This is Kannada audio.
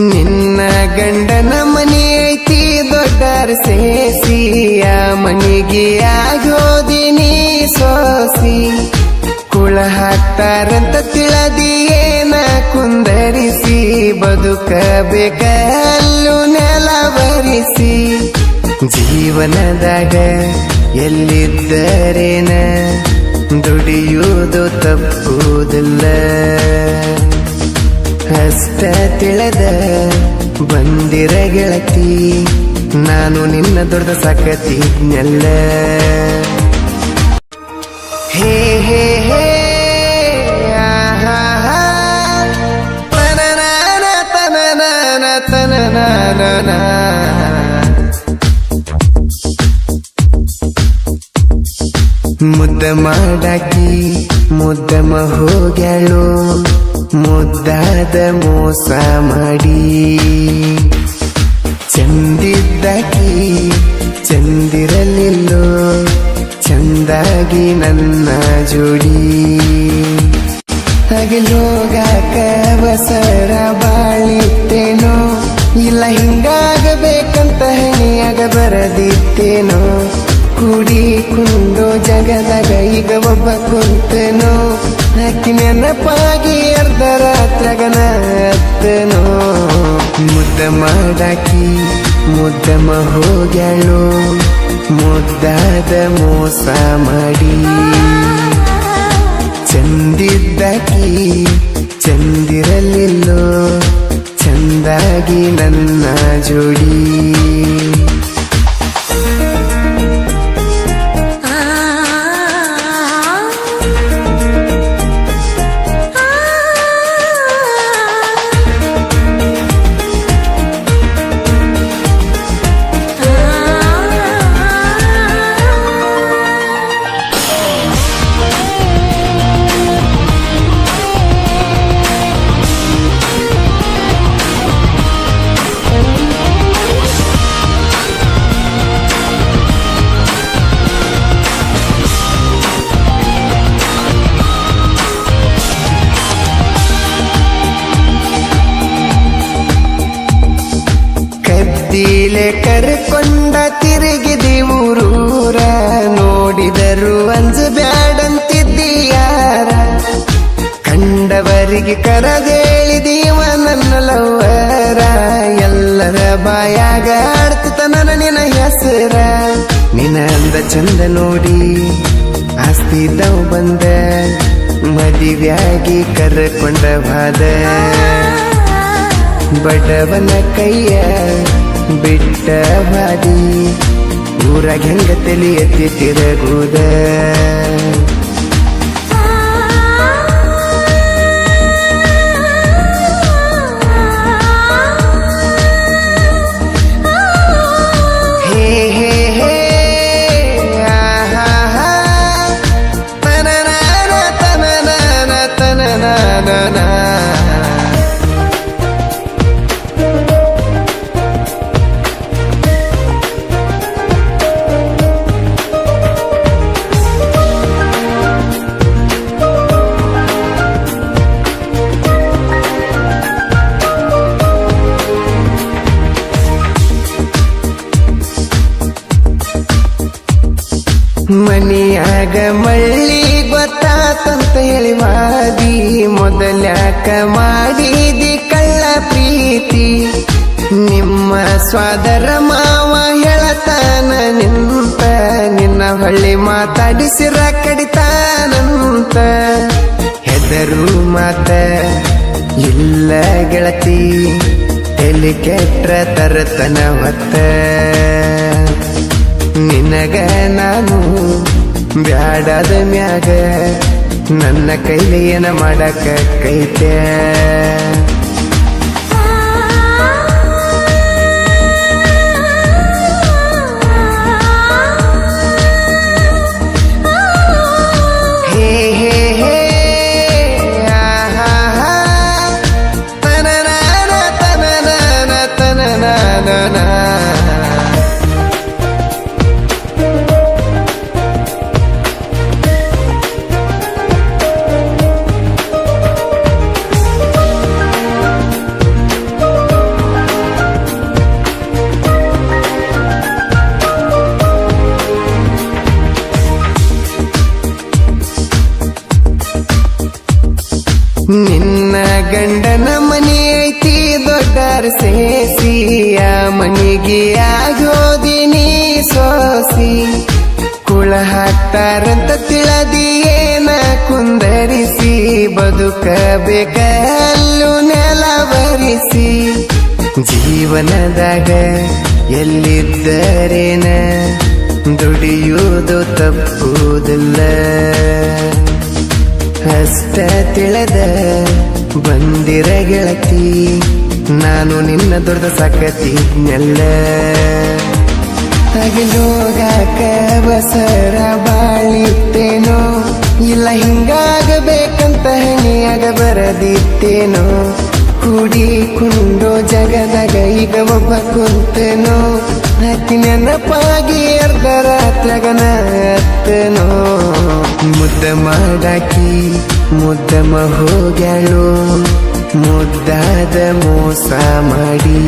ನಿನ್ನ ಗಂಡನ ಮನಿ ಐತಿ ದೊಡ್ಡರ ಸೇಸಿಯ ಮನಿಗೆ ಆಗೋದಿನಿ ಸೋಸಿ ಕುಳ ಹಾಕ್ತಾರಂತ ತಿಳದಿಯೇನ ಕುಂದರಿಸಿ ಬದುಕಬೇಕಲ್ಲು ನೆಲವರಿಸಿ ಜೀವನದಾಗ ಎಲ್ಲಿದ್ದರೇನ ದುಡಿಯುವುದು ತಪ್ಪುವುದಿಲ್ಲ ಅಷ್ಟ ತಿಳಿದ ಬಂದಿರ ಗೆಳತಿ ನಾನು ನಿನ್ನ ದೊಡ್ಡ ಸಾಕತಿದ್ನೆಲ್ಲ ಹೇ ಹೇ ಹೇ ತನನಾನ ತನನಾನ ತನನಾನ ಮುದ್ದ ಮಾಡಾಕಿ ಮುದ್ದಮ ಹೋಗ್ಯಾಳು ಮುದ್ದಾದ ಮೋಸ ಮಾಡಿ ಚಂದಿದ್ದಾಕಿ ಚಂದಿರಲಿಲ್ಲೋ ಚಂದಾಗಿ ನನ್ನ ಜೋಡಿ ಹಗಲೋಗಾಕ ಅವಸರ ಬಾಳಿತ್ತೇನೋ ಇಲ್ಲ ಹಿಂಗಾಗಬೇಕಂತ ಹಣಿಯಾಗ ಬರದಿತ್ತೇನೋ ಕೂಡಿಕೊಂಡು ಜಗದಾಗ ಈಗ ಒಬ್ಬ ಕುಂತನೋ ಹಾಕಿ ನೆನಪಾಗಿ ಅರ್ಧ ರಾತ್ರಗನ ಅತ್ತನೋ ಮುದ್ದ ಮಾಡಾಕಿ ಮುದ್ದಮ ಹೋಗ್ಯಾಳು ಮುದ್ದಾದ ಮೋಸ ಮಾಡಿ ಚಂದಿದ್ದಾಕಿ ಚಂದಿರಲಿಲ್ಲೋ ಚಂದಾಗಿ ನನ್ನ ಜೋಡಿ ಕದ್ದಿಲೆ ಕರ್ಕೊಂಡ ತಿರುಗಿದಿ ಊರೂರ ನೋಡಿದರು ಅಂಜಬ್ಯಾಡಂತಿದ್ದೀಯಾರ ಕಂಡವರಿಗೆ ಕರದೇಳಿದೀವ ನನ್ನ ಲವ್ವರ ಎಲ್ಲರ ಬಾಯಾಗ ಆಡ್ತಿತ ನನ್ನ ನಿನ್ನ ಹೆಸರ ನಿನ್ನ ಅಂದ ಚಂದ ನೋಡಿ ಆಸ್ತಿದವ್ ಬಂದ ಮದಿವ್ಯಾಗಿ ಕರ್ಕೊಂಡ ಬಾದ ಬಡವನ ಕೈಯ ಬಿಟ್ಟ ಬಾದಿ ಊರಾಗ ಹೆಂಗ ತಲಿ ಎತ್ತಿ ತಿರಗುದ ಹೇ ಹೇ ಹೇ ತನನಾನ ತನನಾನ ತನನಾನ ಮನಿಯಾಗ ಮಳ್ಳಿ ಗೊತ್ತಾತಂತ ಹೇಳಿ ಮಾದಿ ಮೊದಲ್ಯಾಕ ಮಾಡಿದಿ ಕಳ್ಳ ಪ್ರೀತಿ ನಿಮ್ಮ ಸ್ವಾದರ ಮಾವ ಹೇಳತಾನ ನಿಂತ ನಿನ್ನ ಹೊಳ್ಳಿ ಮಾತಾಡಿಸಿರ ಕಡಿತಾನಂತ ಹೆದರು ಮಾತ ಇಲ್ಲ ಗೆಳತಿ ಎಲ್ಲಿ ಕೆಟ್ರ ತರತನ ಹೊತ್ತ ನಿನಗ ನಾನು ಬ್ಯಾಡಾದ ಮ್ಯಾಗ ನನ್ನ ಕೈಲಿ ಏನ ಮಾಡಕ ಕೈತೆ ಹೇ ಹೇ ಹೇ ತನನಾನ ತನನಾನ ತನನಾನ ನಿನ್ನ ಗಂಡನ ಮನಿ ಐತಿ ದೊಡ್ಡರ ಸೇಸಿಯ ಮನಿಗೆ ಆಗೋದಿನಿ ಸೋಸಿ ಕುಳ ಹಾಕ್ತಾರಂತ ತಿಳದಿಯೇನ ಕುಂದರಿಸಿ ಬದುಕಬೇಕಲ್ಲು ನೆಲ ಬರಿಸಿ ಜೀವನದಾಗ ಎಲ್ಲಿದ್ದರೇನ ದುಡಿಯುವುದು ತಪ್ಪುವುದಿಲ್ಲ ಅಷ್ಟ ತಿಳದ ಬಂದಿರ ಗೆಳತಿ ನಾನು ನಿನ್ನ ದೊಡ್ಡ ಸಾಕತಿದ್ನೆಲ್ಲ ತಗಲೋಗಾಕ ಬಸರ ಬಾಳಿತ್ತೇನೋ ಇಲ್ಲ ಹಿಂಗಾಗಬೇಕಂತ ಹಣಿಯಾಗ ಬರದಿತ್ತೇನೋ ಕೂಡಿಕೊಂಡು ಜಗದಾಗ ಈಗ ಒಬ್ಬ ಕುಂತೇನೋ ಅತಿ ನೆನಪಾಗಿ ಅರ್ಧ ರಾತ್ರಿಗನ ಅತ್ತನೋ ಮುದ್ದ ಮಾಡಾಕಿ ಮುದ್ದಮ ಹೋಗ್ಯಾಳು ಮುದ್ದಾದ ಮೋಸ ಮಾಡಿ